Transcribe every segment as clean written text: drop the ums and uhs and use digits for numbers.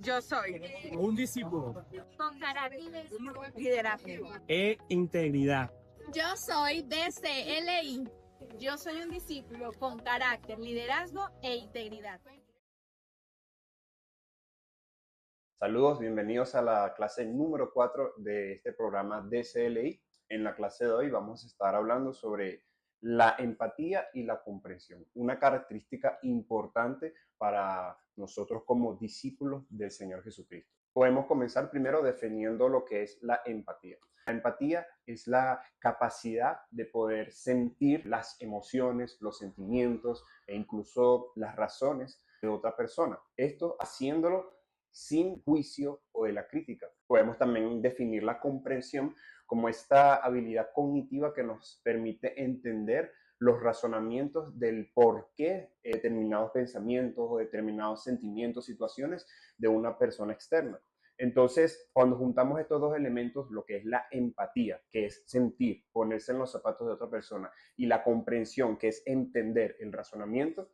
Yo soy Un discípulo con carácter liderazgo. e integridad. Yo soy DCLI. Yo soy un discípulo con carácter, liderazgo e integridad. Saludos, bienvenidos a la clase número 4 de este programa DCLI. En la clase de hoy vamos a estar hablando sobre la empatía y la comprensión, una característica importante para nosotros como discípulos del Señor Jesucristo. Podemos comenzar primero definiendo lo que es la empatía. La empatía es la capacidad de poder sentir las emociones, los sentimientos e incluso las razones de otra persona. Esto haciéndolo sin juicio o de la crítica. Podemos también definir la comprensión como esta habilidad cognitiva que nos permite entender los razonamientos del por qué determinados pensamientos o determinados sentimientos, situaciones de una persona externa. Entonces, cuando juntamos estos dos elementos, lo que es la empatía, que es sentir, ponerse en los zapatos de otra persona, y la comprensión, que es entender el razonamiento,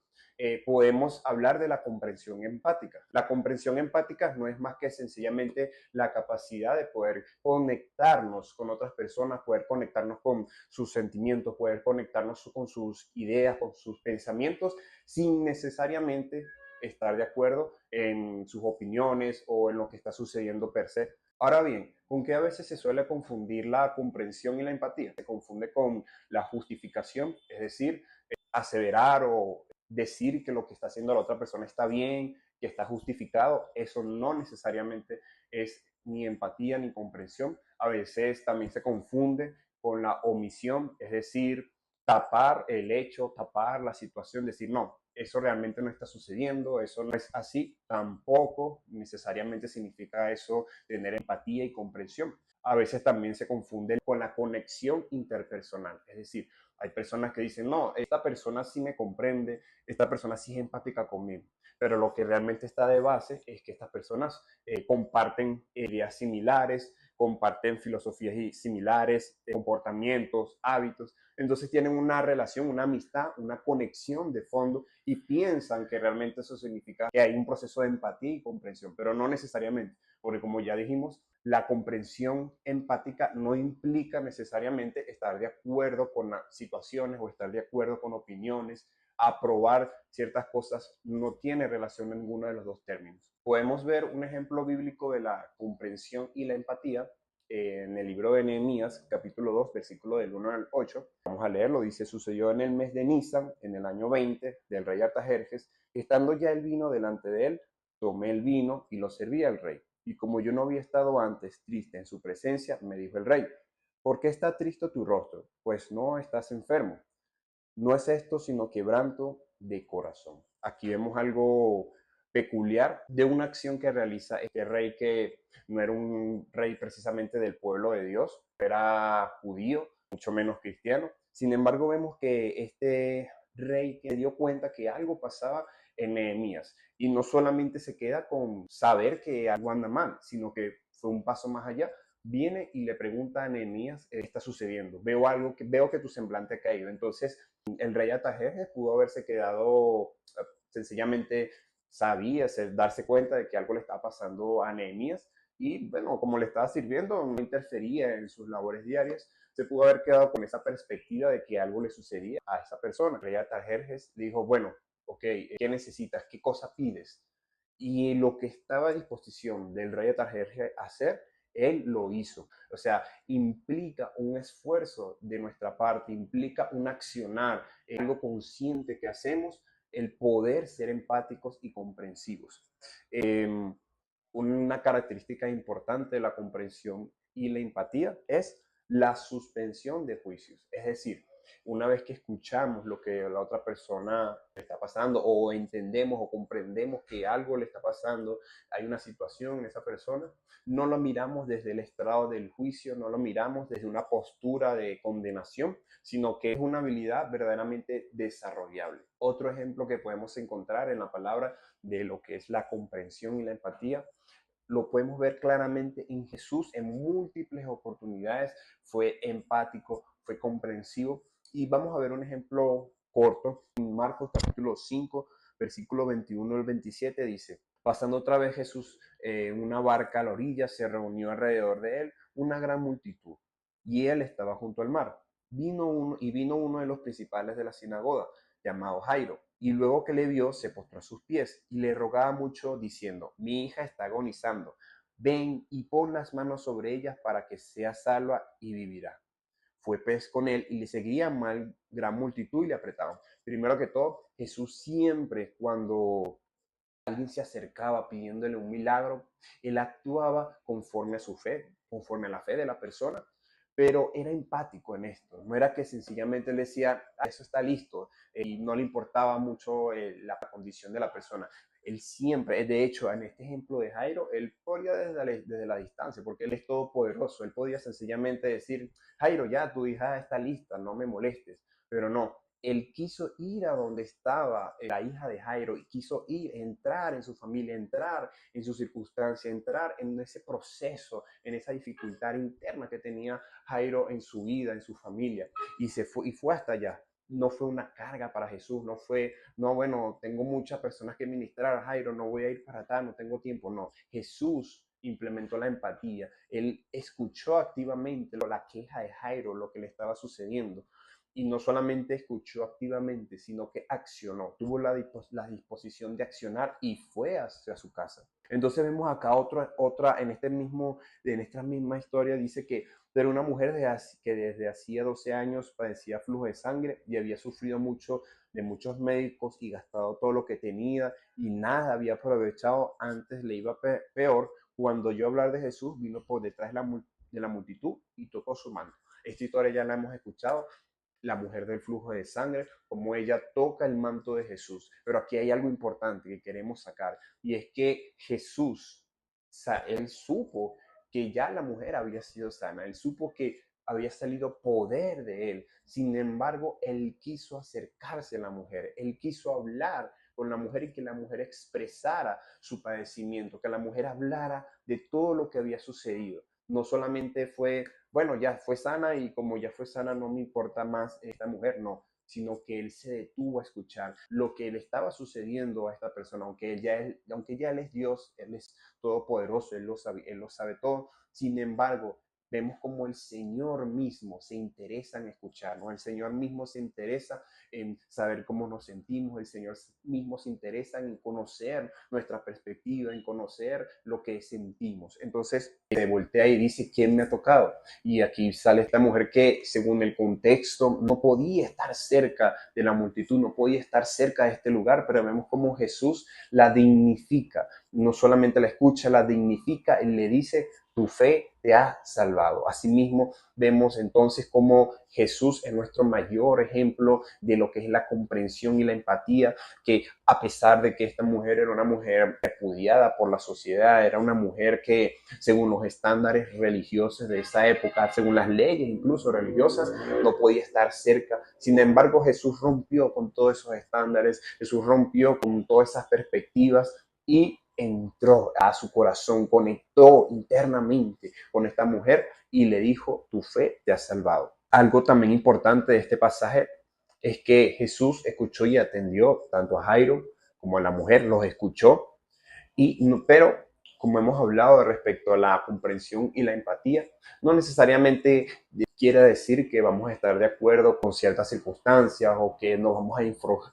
podemos hablar de la comprensión empática. La comprensión empática no es más que sencillamente la capacidad de poder conectarnos con otras personas, poder conectarnos con sus sentimientos, poder conectarnos con sus ideas, con sus pensamientos, sin necesariamente estar de acuerdo en sus opiniones o en lo que está sucediendo per se. Ahora bien, ¿con qué a veces se suele confundir la comprensión y la empatía? Se confunde con la justificación, es decir, aseverar o decir que lo que está haciendo la otra persona está bien, que está justificado. Eso no necesariamente es ni empatía ni comprensión. A veces también se confunde con la omisión, es decir, tapar el hecho, tapar la situación, decir no, eso realmente no está sucediendo, eso no es así, tampoco necesariamente significa eso tener empatía y comprensión. A veces también se confunde con la conexión interpersonal, es decir, hay personas que dicen, no, esta persona sí me comprende, esta persona sí es empática conmigo, pero lo que realmente está de base es que estas personas comparten ideas similares, comparten filosofías similares, comportamientos, hábitos, entonces tienen una relación, una amistad, una conexión de fondo y piensan que realmente eso significa que hay un proceso de empatía y comprensión, pero no necesariamente, porque como ya dijimos, la comprensión empática no implica necesariamente estar de acuerdo con las situaciones o estar de acuerdo con opiniones. Aprobar ciertas cosas no tiene relación en ninguno de los dos términos. Podemos ver un ejemplo bíblico de la comprensión y la empatía en el libro de Nehemías, capítulo 2, versículo del 1 al 8. Vamos a leerlo, dice, sucedió en el mes de Nisan, en el año 20 del rey Artajerjes, estando ya el vino delante de él, tomé el vino y lo serví al rey. Y como yo no había estado antes triste en su presencia, me dijo el rey, ¿por qué está triste tu rostro? Pues no estás enfermo. No es esto sino quebranto de corazón. Aquí vemos algo peculiar de una acción que realiza este rey, que no era un rey precisamente del pueblo de Dios, era judío, mucho menos cristiano. Sin embargo, vemos que este rey que se dio cuenta que algo pasaba en Nehemías y no solamente se queda con saber que algo anda mal, sino que fue un paso más allá. Viene y le pregunta a Nehemías, ¿qué está sucediendo? Veo que tu semblante ha caído. Entonces, el rey Artajerjes pudo haberse quedado sencillamente sabía, darse cuenta de que algo le estaba pasando a Nehemías y bueno, como le estaba sirviendo, no interfería en sus labores diarias, se pudo haber quedado con esa perspectiva de que algo le sucedía a esa persona. El rey Artajerjes dijo, bueno, ok, ¿qué necesitas? ¿Qué cosa pides? Y lo que estaba a disposición del rey Artajerjes hacer, él lo hizo. O sea, implica un esfuerzo de nuestra parte, implica un accionar, algo consciente que hacemos, el poder ser empáticos y comprensivos. Una característica importante de la comprensión y la empatía es la suspensión de juicios. Es decir, una vez que escuchamos lo que la otra persona le está pasando o entendemos o comprendemos que algo le está pasando, hay una situación en esa persona, no lo miramos desde el estrado del juicio, no lo miramos desde una postura de condenación, sino que es una habilidad verdaderamente desarrollable. Otro ejemplo que podemos encontrar en la palabra de lo que es la comprensión y la empatía lo podemos ver claramente en Jesús en múltiples oportunidades. Fue empático, fue comprensivo. Y vamos a ver un ejemplo corto. En Marcos capítulo 5, versículo 21 al 27 dice, Pasando otra vez Jesús en una barca a la orilla, se reunió alrededor de él una gran multitud, y él estaba junto al mar. Vino uno de los principales de la sinagoga, llamado Jairo, y luego que le vio, se postró a sus pies y le rogaba mucho, diciendo: mi hija está agonizando, ven y pon las manos sobre ella para que sea salva y vivirá. Fue pues con él y le seguían gran multitud y le apretaban. Primero que todo, Jesús siempre, cuando alguien se acercaba pidiéndole un milagro, él actuaba conforme a su fe, conforme a la fe de la persona, pero era empático en esto. No era que sencillamente él decía: eso está listo, y no le importaba mucho la condición de la persona. Él siempre, de hecho, en este ejemplo de Jairo, él podía desde la distancia, porque él es todopoderoso. Él podía sencillamente decir: Jairo, ya tu hija está lista, no me molestes. Pero no, él quiso ir a donde estaba la hija de Jairo y quiso entrar en su familia, entrar en su circunstancia, entrar en ese proceso, en esa dificultad interna que tenía Jairo en su vida, en su familia, y fue hasta allá. No fue una carga para Jesús, no fue, no, bueno, tengo muchas personas que ministrar, Jairo, no voy a ir para acá, no tengo tiempo. No, Jesús implementó la empatía. Él escuchó activamente la queja de Jairo, lo que le estaba sucediendo. Y no solamente escuchó activamente, sino que accionó, tuvo la disposición de accionar y fue hacia su casa. Entonces vemos acá otra en esta misma historia, dice que era una mujer que desde hacía 12 años padecía flujo de sangre y había sufrido mucho de muchos médicos y gastado todo lo que tenía y nada había aprovechado. Antes le iba peor. Cuando oyó hablar de Jesús, vino por detrás de la multitud y tocó su mano. Esta historia ya la hemos escuchado, la mujer del flujo de sangre, como ella toca el manto de Jesús. Pero aquí hay algo importante que queremos sacar, y es que Jesús, él supo que ya la mujer había sido sana, él supo que había salido poder de él. Sin embargo, él quiso acercarse a la mujer, él quiso hablar con la mujer y que la mujer expresara su padecimiento, que la mujer hablara de todo lo que había sucedido. No solamente fue, bueno, ya fue sana y como ya fue sana no me importa más esta mujer, no, sino que él se detuvo a escuchar lo que le estaba sucediendo a esta persona, aunque ya él es Dios, él es todopoderoso, él lo sabe todo. Sin embargo, vemos como el Señor mismo se interesa en escucharnos, el Señor mismo se interesa en saber cómo nos sentimos, el Señor mismo se interesa en conocer nuestra perspectiva, en conocer lo que sentimos. Entonces se voltea y dice: ¿quién me ha tocado? Y aquí sale esta mujer que, según el contexto, no podía estar cerca de la multitud, no podía estar cerca de este lugar, pero vemos cómo Jesús la dignifica. No solamente la escucha, la dignifica, él le dice: tu fe te ha salvado. Asimismo, vemos entonces cómo Jesús es nuestro mayor ejemplo de lo que es la comprensión y la empatía, que a pesar de que esta mujer era una mujer repudiada por la sociedad, era una mujer que, según los estándares religiosos de esa época, según las leyes incluso religiosas, no podía estar cerca. Sin embargo, Jesús rompió con todos esos estándares, Jesús rompió con todas esas perspectivas y entró a su corazón, conectó internamente con esta mujer y le dijo: tu fe te ha salvado. Algo también importante de este pasaje es que Jesús escuchó y atendió tanto a Jairo como a la mujer, los escuchó, pero como hemos hablado respecto a la comprensión y la empatía, no necesariamente quiere decir que vamos a estar de acuerdo con ciertas circunstancias o que nos vamos a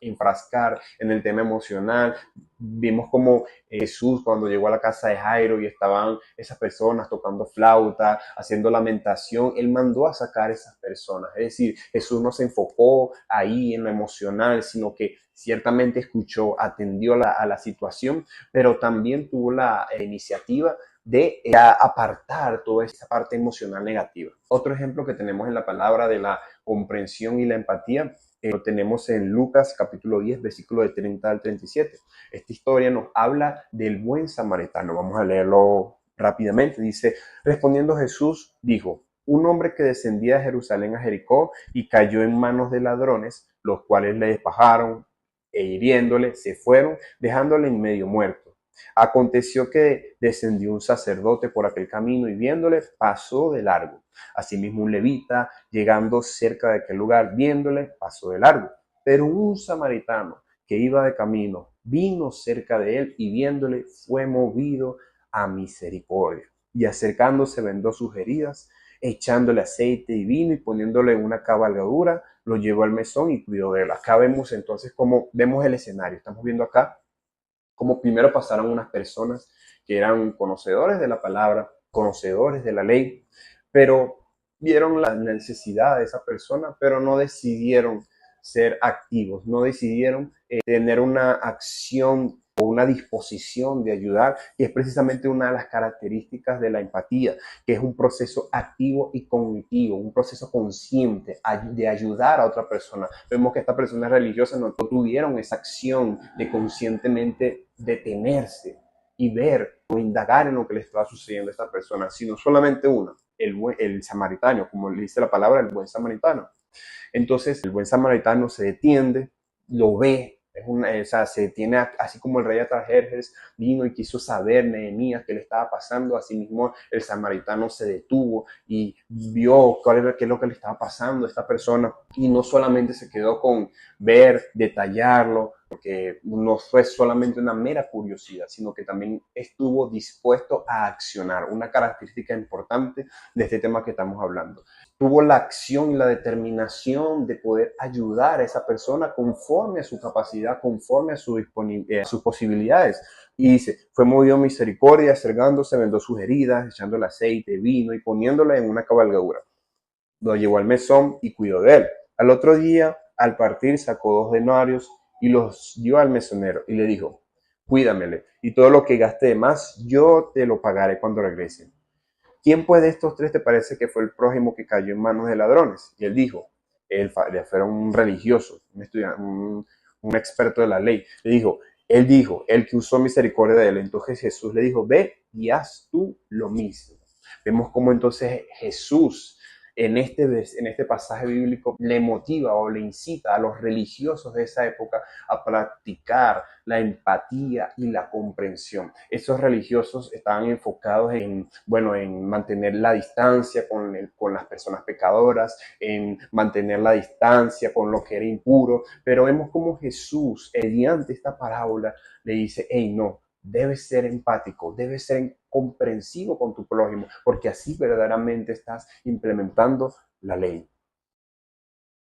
enfrascar en el tema emocional. Vimos como Jesús, cuando llegó a la casa de Jairo y estaban esas personas tocando flauta, haciendo lamentación, él mandó a sacar a esas personas. Es decir, Jesús no se enfocó ahí en lo emocional, sino que ciertamente escuchó, atendió a la situación, pero también tuvo la iniciativa de apartar toda esa parte emocional negativa. Otro ejemplo que tenemos en la palabra de la comprensión y la empatía lo tenemos en Lucas capítulo 10, versículo de 30 al 37. Esta historia nos habla del buen samaritano. Vamos a leerlo rápidamente. Dice: respondiendo Jesús dijo: un hombre que descendía de Jerusalén a Jericó y cayó en manos de ladrones, los cuales le despojaron e hiriéndole se fueron, dejándole en medio muerto. Aconteció que descendió un sacerdote por aquel camino y viéndole pasó de largo. Asimismo un levita, llegando cerca de aquel lugar, viéndole pasó de largo. Pero un samaritano que iba de camino, vino cerca de él y viéndole fue movido a misericordia. Y acercándose vendó sus heridas, echándole aceite y vino y poniéndole en una cabalgadura, lo llevó al mesón y cuidó de él. Acá vemos entonces cómo vemos el escenario. Estamos viendo acá cómo primero pasaron unas personas que eran conocedores de la palabra, conocedores de la ley, pero vieron la necesidad de esa persona, pero no decidieron ser activos, no decidieron tener una acción o una disposición de ayudar, y es precisamente una de las características de la empatía, que es un proceso activo y cognitivo, un proceso consciente de ayudar a otra persona. Vemos que estas personas religiosas no tuvieron esa acción de conscientemente detenerse y ver o indagar en lo que le estaba sucediendo a esta persona, sino solamente una, el samaritano, como le dice la palabra, el buen samaritano. Entonces el buen samaritano se detiene, lo ve, o sea, se detiene así como el rey Artajerjes vino y quiso saber Nehemías qué le estaba pasando. Asimismo el samaritano se detuvo y vio qué es lo que le estaba pasando a esta persona, y no solamente se quedó con ver, detallarlo, porque no fue solamente una mera curiosidad, sino que también estuvo dispuesto a accionar, una característica importante de este tema que estamos hablando. Tuvo la acción y la determinación de poder ayudar a esa persona conforme a su capacidad, conforme a sus posibilidades. Y dice, fue movido a misericordia, acercándose, vendó sus heridas, echándole aceite, vino y poniéndole en una cabalgadura. Lo llevó al mesón y cuidó de él. Al otro día, al partir, sacó 2 denarios y los dio al mesonero y le dijo, cuídamele, y todo lo que gaste de más, yo te lo pagaré cuando regrese. ¿Quién pues de estos 3 te parece que fue el prójimo que cayó en manos de ladrones? Y él dijo, él era un religioso, un experto de la ley. Él dijo, el que usó misericordia de él. Entonces Jesús le dijo, ve y haz tú lo mismo. Vemos cómo entonces Jesús en este pasaje bíblico le motiva o le incita a los religiosos de esa época a practicar la empatía y la comprensión. Esos religiosos estaban enfocados en mantener la distancia con las personas pecadoras, en mantener la distancia con lo que era impuro, pero vemos cómo Jesús, mediante esta parábola, le dice, hey, no, debes ser empático, debes ser comprensivo con tu prójimo, porque así verdaderamente estás implementando la ley.